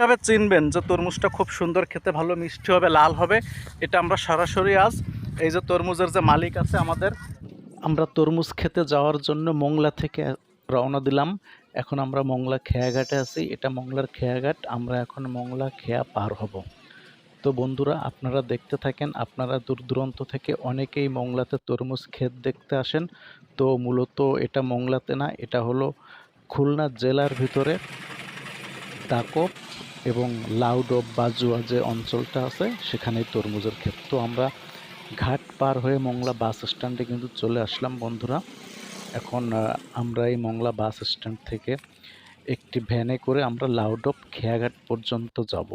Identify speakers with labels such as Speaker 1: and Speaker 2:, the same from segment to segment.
Speaker 1: কিভাবে চিনবেন যে তরমুজটা খুব সুন্দর, খেতে ভালো, মিষ্টি হবে, লাল হবে? এটা আমরা সরাসরি আজ এই যে তরমুজের যে মালিক আছে আমাদের, আমরা তরমুজ খেতে যাওয়ার জন্য মোংলা থেকে রওনা দিলাম। এখন আমরা মোংলা খেয়াঘাটে আছি। এটা মোংলার খেয়াঘাট। আমরা এখন মোংলা খেয়া পার হব। তো বন্ধুরা, আপনারা দেখতে থাকেন। আপনারা দূর দূরান্ত থেকে অনেকেই মোংলাতে তরমুজ ক্ষেত দেখতে আসেন। তো মূলত এটা মোংলাতে না, এটা হলো খুলনা জেলার ভিতরে দাকপ এবং লাউডব বাজুয়া যে অঞ্চলটা আছে সেখানেই তরমুজের ক্ষেত। তো আমরা ঘাট পার হয়ে মোংলা বাস স্ট্যান্ডে কিন্তু চলে আসলাম বন্ধুরা। এখন আমরা এই মোংলা বাস স্ট্যান্ড থেকে একটি ভ্যানে করে আমরা লাউডব খেয়াঘাট পর্যন্ত যাব।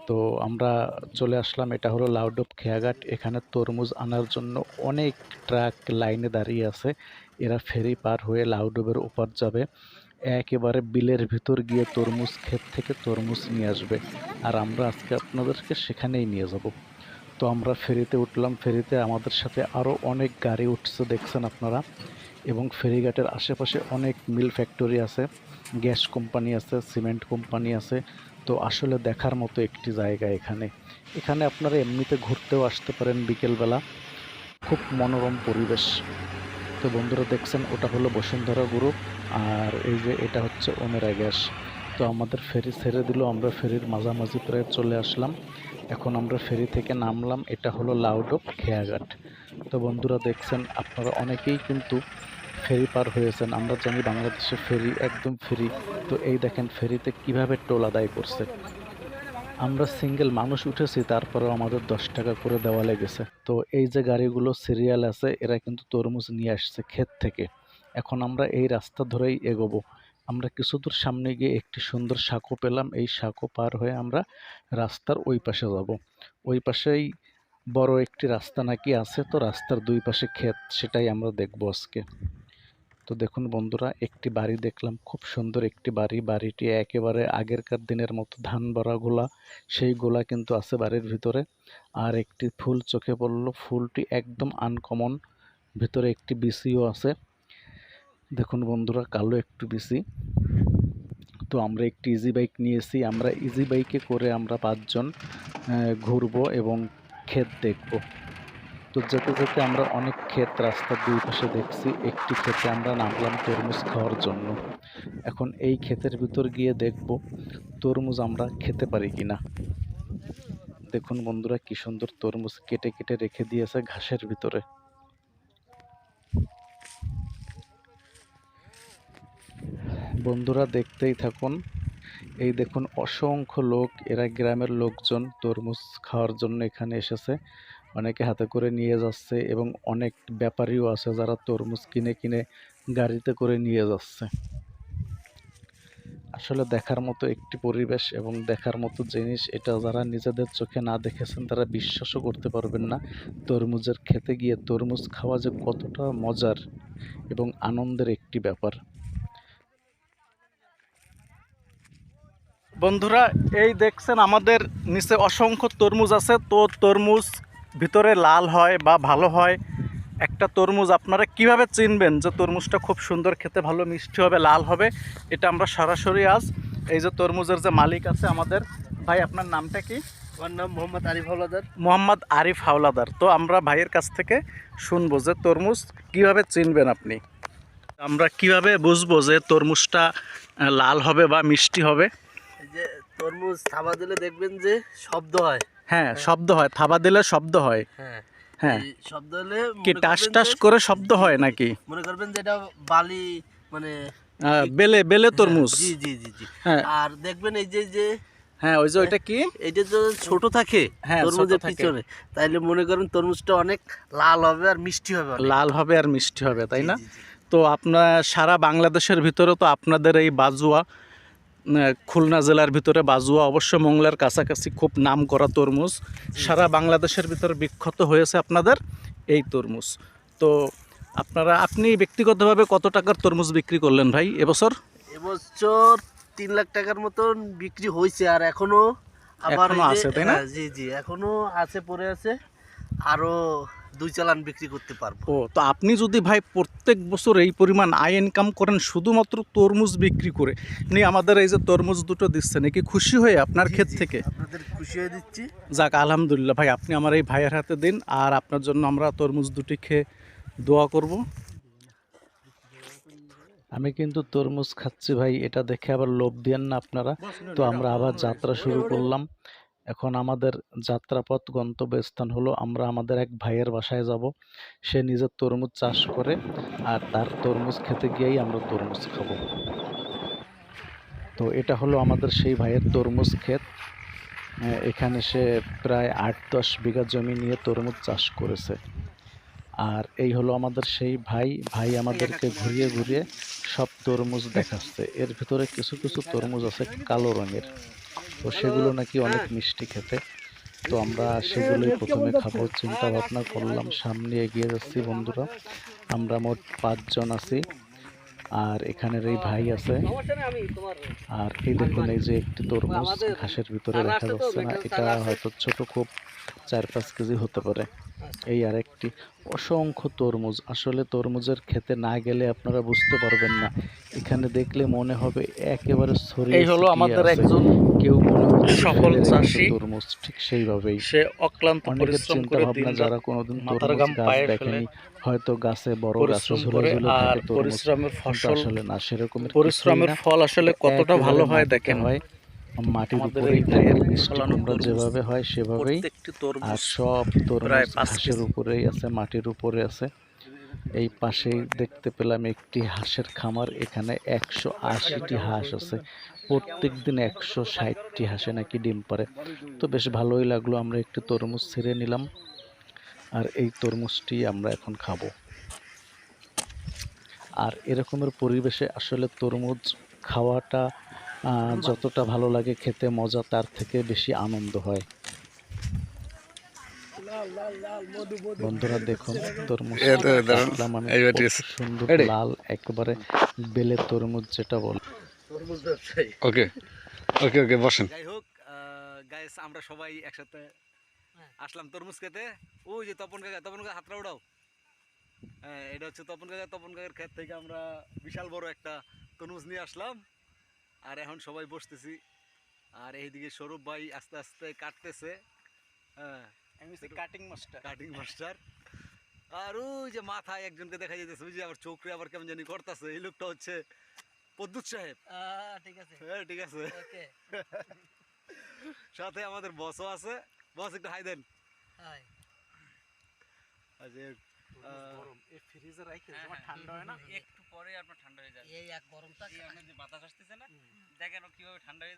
Speaker 1: তো আমরা চলে আসলাম, এটা হলো লাউডব খেয়াঘাট। এখানে তরমুজ আনার জন্য অনেক ট্রাক লাইনে দাঁড়িয়ে আছে। এরা ফেরি পার হয়ে লাউডবের ওপার যাবে, একেবারে বিলের ভিতর গিয়ে তরমুজ ক্ষেত থেকে তরমুজ নিয়ে আসবে। আর আমরা আজকে আপনাদেরকে সেখানেই নিয়ে যাব। তো আমরা ফেরিতে উঠলাম। ফেরিতে আমাদের সাথে আরও অনেক গাড়ি উঠছে দেখছেন আপনারা। এবং ফেরিঘাটের আশেপাশে অনেক মিল ফ্যাক্টরি আছে, গ্যাস কোম্পানি আছে, সিমেন্ট কোম্পানি আছে। তো আসলে দেখার মতো একটি জায়গা এখানে। এখানে আপনারা এমনিতে ঘুরতেও আসতে পারেন বিকেলবেলা। খুব মনোরম পরিবেশ। তো বন্ধুরা দেখছেন, ওটা হলো বসুন্ধরা গ্রুপ, আর এই যে এটা হচ্ছে ওমেরা গ্যাস। তো আমাদের ফেরি ছেড়ে দিল, আমরা ফেরির মাঝামাঝি প্রায় চলে আসলাম। এখন আমরা ফেরি থেকে নামলাম। এটা হলো লাউডব খেয়াঘাট। তো বন্ধুরা দেখছেন, আপনারা অনেকেই কিন্তু ফেরি পার হয়েছেন। আমরা জানি বাংলাদেশে ফেরি একদম ফ্রি। তো এই দেখেন ফেরিতে কিভাবে টোল আদায় করছে। আমরা সিঙ্গেল মানুষ উঠেছি, তারপরেও আমাদের 10 টাকা করে দেওয়া লেগেছে। তো এই যে গাড়িগুলো সিরিয়াল আছে, এরা কিন্তু তরমুজ নিয়ে আসছে ক্ষেত থেকে। এখন আমরা এই রাস্তা ধরেই এগোবো। আমরা কিছু দূর সামনে গিয়ে একটি সুন্দর সাঁকো পেলাম। এই সাঁকো পার হয়ে আমরা রাস্তার ওই পাশে যাব। ওই পাশেই বড় একটি রাস্তা নাকি আছে। তো রাস্তার দুই পাশে ক্ষেত, সেটাই আমরা দেখবো আজকে। তো দেখুন বন্ধুরা, একটি বাড়ি দেখলাম, খুব সুন্দর একটি বাড়ি। বাড়িটি একেবারে আগেরকার দিনের মতো ধান ভরা গোলা, সেই গোলা কিন্তু আছে বাড়ির ভিতরে। আর একটি ফুল চোখে পড়লো, ফুলটি একদম আনকমন। ভিতরে একটি বিসিও আছে, দেখুন বন্ধুরা, কালো একটু বিসি। তো আমরা একটি ইজি বাইক নিয়েছি। আমরা ইজি বাইকে করে আমরা 5 জন ঘুরবো এবং ক্ষেত দেখবো। তো যেতে যেতে আমরা অনেক ক্ষেত রাস্তার দুই পাশে দেখছি। একটি ক্ষেতে আমরা নামলাম তরমুজ খাওয়ার জন্য। এখন এই ক্ষেতের ভিতর গিয়ে দেখব তরমুজ আমরা খেতে পারি কিনা। দেখুন বন্ধুরা, কি সুন্দর তরমুজ কেটে কেটে রেখে দিয়েছে ঘাসের ভিতরে। বন্ধুরা দেখতেই থাকুন। এই দেখুন অসংখ্য লোক, এরা গ্রামের লোকজন তরমুজ খাওয়ার জন্য এখানে এসেছে। অনেকে হাতে করে নিয়ে যাচ্ছে এবং অনেক ব্যাপারীও আছে যারা তরমুজ কিনে কিনে গাড়িতে করে নিয়ে যাচ্ছে। আসলে দেখার মতো একটি পরিবেশ এবং দেখার মতো জিনিস। এটা যারা নিজেদের চোখে না দেখেছেন তারা বিশ্বাসও করতে পারবেন না। তরমুজের খেতে গিয়ে তরমুজ খাওয়া যে কতটা মজার এবং আনন্দের একটি ব্যাপার। বন্ধুরা, এই দেখছেন আমাদের নিচে অসংখ্য তরমুজ আছে। তো তরমুজ ভিতরে লাল হয় বা ভালো হয়, একটা তরমুজ আপনারা কিভাবে চিনবেন যে তরমুজটা খুব সুন্দর, খেতে ভালো, মিষ্টি হবে, লাল হবে? এটা আমরা সরাসরি আজ এই যে তরমুজের যে মালিক আছে আমাদের, ভাই আপনার নামটা কি?
Speaker 2: আমার নাম মোহাম্মদ আরিফ হাওলাদার।
Speaker 1: মোহাম্মদ আরিফ হাওলাদার। তো আমরা ভাইয়ের কাছ থেকে শুনবো যে তরমুজ কিভাবে চিনবেন আপনি। আমরা কিভাবে বুঝবো যে তরমুজটা লাল হবে বা মিষ্টি হবে?
Speaker 2: এই যে তরমুজ থাবা দিলে দেখবেন যে শব্দ হয়।
Speaker 1: হ্যাঁ, শব্দ হয়, থাবা দিলে শব্দ হয়।
Speaker 2: হ্যাঁ,
Speaker 1: হ্যাঁ,
Speaker 2: এই শব্দ হলে
Speaker 1: কি টাস টাস করে শব্দ হয় নাকি?
Speaker 2: মনে করবেন যে এটা বালি, মানে
Speaker 1: বেলে বেলে
Speaker 2: হ্যাঁ,
Speaker 1: তরমুজ।
Speaker 2: জি জি জি জি।
Speaker 1: হ্যাঁ
Speaker 2: আর দেখবেন এই যে যে
Speaker 1: হ্যাঁ, ওই যে ওইটা কি?
Speaker 2: এইটা তো ছোট থাকে
Speaker 1: হ্যাঁ, ছোট
Speaker 2: তরমুজের
Speaker 1: থাকে।
Speaker 2: পিছনে, তাইলে মনে করেন তরমুজটা অনেক লাল হবে আর মিষ্টি হবে অনেক।
Speaker 1: লাল হবে আর মিষ্টি হবে, তাই
Speaker 2: জি,
Speaker 1: না?
Speaker 2: জি, জি।
Speaker 1: তো আপনার সারা বাংলাদেশের ভিতরে তো আপনাদের এই বাজুয়া, খুলনা জেলার ভিতরে বাজুয়া অবশ্য মোংলার কাছাকাছি খুব নাম করা তরমুজ। সারা বাংলাদেশের ভিতরে বিখ্যাত হয়েছে আপনাদের এই তরমুজ। তো আপনি ব্যক্তিগতভাবে কত টাকার তরমুজ বিক্রি করলেন ভাই এবছর?
Speaker 2: এবছর 3 লাখ টাকার মতন বিক্রি হয়েছে, আর এখনো আবার
Speaker 1: এখনো
Speaker 2: এই যে
Speaker 1: আছে, তাই না?
Speaker 2: জি জি, এখনো আছে, পড়ে আছে। আরো 2 চালান বিক্রি করতে পারবো।
Speaker 1: ও, তো আপনি যদি ভাই প্রত্যেক বছর এই পরিমাণ আয় ইনকাম করেন শুধুমাত্র তরমুজ বিক্রি করে, আমাদের এই যে তরমুজ দুটো দিচ্ছেন, কি খুশি হয়ে আপনার
Speaker 2: জি,
Speaker 1: ক্ষেত
Speaker 2: জি,
Speaker 1: থেকে?
Speaker 2: আপনাদের খুশি হয়ে দিচ্ছি।
Speaker 1: যাক, আলহামদুলিল্লাহ ভাই, আপনি আমার এই ভাইয়ের হাতে দিন, আর আপনার জন্য আমরা তরমুজ দুটি খেয়ে দোয়া করব। আমি কিন্তু তরমুজ খাচ্ছি ভাই, এটা দেখে আবার লোভ দিয়েন না আপনারা। তো আমরা আবার যাত্রা শুরু করলাম। এখন আমাদের যাত্রাপথ গন্তব্যস্থান হলো, আমরা আমাদের এক ভাইয়ের বাসায় যাব। সে নিজের তরমুজ চাষ করে, আর তার তরমুজ খেতে গিয়েই আমরা তরমুজ খাবো। তো এটা হলো আমাদের সেই ভাইয়ের তরমুজ ক্ষেত। এখানে সে প্রায় 8-10 বিঘা জমি নিয়ে তরমুজ চাষ করেছে। আর এই হলো আমাদের সেই ভাই। ভাই আমাদেরকে ঘুরিয়ে ঘুরিয়ে সব তরমুজ দেখাচ্ছে। এর ভিতরে কিছু কিছু তরমুজ আছে কালো রঙের, তো সেগুলো নাকি অনেক মিষ্টি খেতে। তো আমরা সেগুলোই প্রথমে খাবো চিন্তা ভাবনা করলাম। সামনে এগিয়ে যাচ্ছি বন্ধুরা, আমরা মোট 5 জন আছি। আর এখানের এই ভাই আছে। আর এই দেখুন, এই যে একটি তরমুজ ঘাসের ভিতরে দেখা যাচ্ছে না, এটা হয়তো ছোট, খুব 4-5 কেজি হতে পারে। এই আরেকটি অসংখ্য তরমুজ। আসলে তরমুজের খেতে না গেলে আপনারা বুঝতে পারবেন না। এখানে দেখলে মনে হবে একেবারে ছড়িয়ে
Speaker 2: এই হলো
Speaker 1: ছিটিয়ে
Speaker 2: আমাদের
Speaker 1: আছে।
Speaker 2: একজন
Speaker 1: কেউ মনে হচ্ছে
Speaker 2: সফল
Speaker 1: ফেলে রেখেছে
Speaker 2: চাষী।
Speaker 1: তরমুজ, ঠিক সেইভাবেই।
Speaker 2: সে অক্লান্ত
Speaker 1: অনেকের
Speaker 2: পরিশ্রম
Speaker 1: চিন্তা
Speaker 2: করে
Speaker 1: ভাবনা,
Speaker 2: দিন
Speaker 1: যারা
Speaker 2: রাত
Speaker 1: কোনোদিন
Speaker 2: মাথার
Speaker 1: তরমুজ
Speaker 2: ঘাম
Speaker 1: গাছ
Speaker 2: পায়ে ফেলে
Speaker 1: দেখেনি, হয়তো গাছে বড় গাছে
Speaker 2: পরিশ্রম
Speaker 1: ঝুলে
Speaker 2: করে,
Speaker 1: ঝুলে
Speaker 2: আর
Speaker 1: থাকে তরমুজ,
Speaker 2: পরিশ্রমের
Speaker 1: কিন্তু
Speaker 2: ফসল,
Speaker 1: আসলে না, সেরকমের কিছুই
Speaker 2: পরিশ্রমের
Speaker 1: না।
Speaker 2: ফল আসলে
Speaker 1: এটা
Speaker 2: কতটা
Speaker 1: একেবারে
Speaker 2: ভালো হয়
Speaker 1: মাটিতে
Speaker 2: দেখেন।
Speaker 1: হয়, মাটির
Speaker 2: আমাদের
Speaker 1: উপরেই
Speaker 2: এই
Speaker 1: থাকে,
Speaker 2: ভাইয়ের
Speaker 1: মিষ্টি
Speaker 2: ফলানো
Speaker 1: কুমড়া
Speaker 2: তরমুজ,
Speaker 1: যেভাবে হয় সেভাবেই।
Speaker 2: প্রত্যেকটি
Speaker 1: আর
Speaker 2: তরমুজ
Speaker 1: সব
Speaker 2: প্রায়
Speaker 1: তরমুজ
Speaker 2: 5
Speaker 1: ঘাসের
Speaker 2: কেজি।
Speaker 1: উপরেই আছে, মাটির উপরে আছে। এই পাশেই দেখতে পেলাম একটি হাঁসের খামার। এখানে 180টি হাঁস আছে। প্রত্যেক দিন 160টি হাঁসে নাকি ডিম পারে। তো বেশ ভালোই লাগলো, আমরা একটু তরমুজ ছিঁড়ে নিলাম, আর এই তরমুজটি আমরা এখন খাবো। আর এরকমের পরিবেশে আসলে তরমুজ খাওয়াটা যতটা ভালো লাগে খেতে, মজা তার থেকে বেশি আনন্দ হয়। বন্ধুরা দেখুন, তরমুজ কাটলাম আমি, খুব সুন্দর লাল, একেবারে বেলে তরমুজ যেটা বলে।
Speaker 2: তরমুজ ব্যবসায়ী।
Speaker 3: ওকে ওকে ওকে বসেন।
Speaker 2: যাই হোক, গাইস, আমরা সবাই একসাথে আসলাম তরমুজ খেতে। ওই যে তপন কাকা হাতটা উঠাও। হ্যাঁ, এটা হচ্ছে তপন কাকার ক্ষেত থেকে আমরা বিশাল বড় একটা তরমুজ নিয়ে আসলাম। আর এখন সবাই বসতেছি, আর এইদিকে সৌরভ ভাই আস্তে আস্তে কাটতেছে। হ্যাঁ, কাটিং মাস্টার। আর ওই যে মাথায় একজনকে দেখা যাইতেছে, ওই যে আবার চোখে আবার কেমন জানি করতেছে, এই লোকটা হচ্ছে পদ্মুত সাহেব।
Speaker 4: ঠিক আছে,
Speaker 2: হ্যাঁ, ঠিক আছে।
Speaker 4: ওকে,
Speaker 2: সাথে আমাদের বসও আছে। বস, একটু হাই দেন।
Speaker 4: হাই।
Speaker 2: আচ্ছা,
Speaker 1: গরম, এই ফ্রিজে রাখে যখন ঠান্ডা হয় না,
Speaker 4: একটু পরে আপনার ঠান্ডা হয়ে যাবে। এই এক গরমটা, এই আপনার যে বাতাস আসতেছে না, দেখেন ও কিভাবে ঠান্ডা হয়ে যাবে।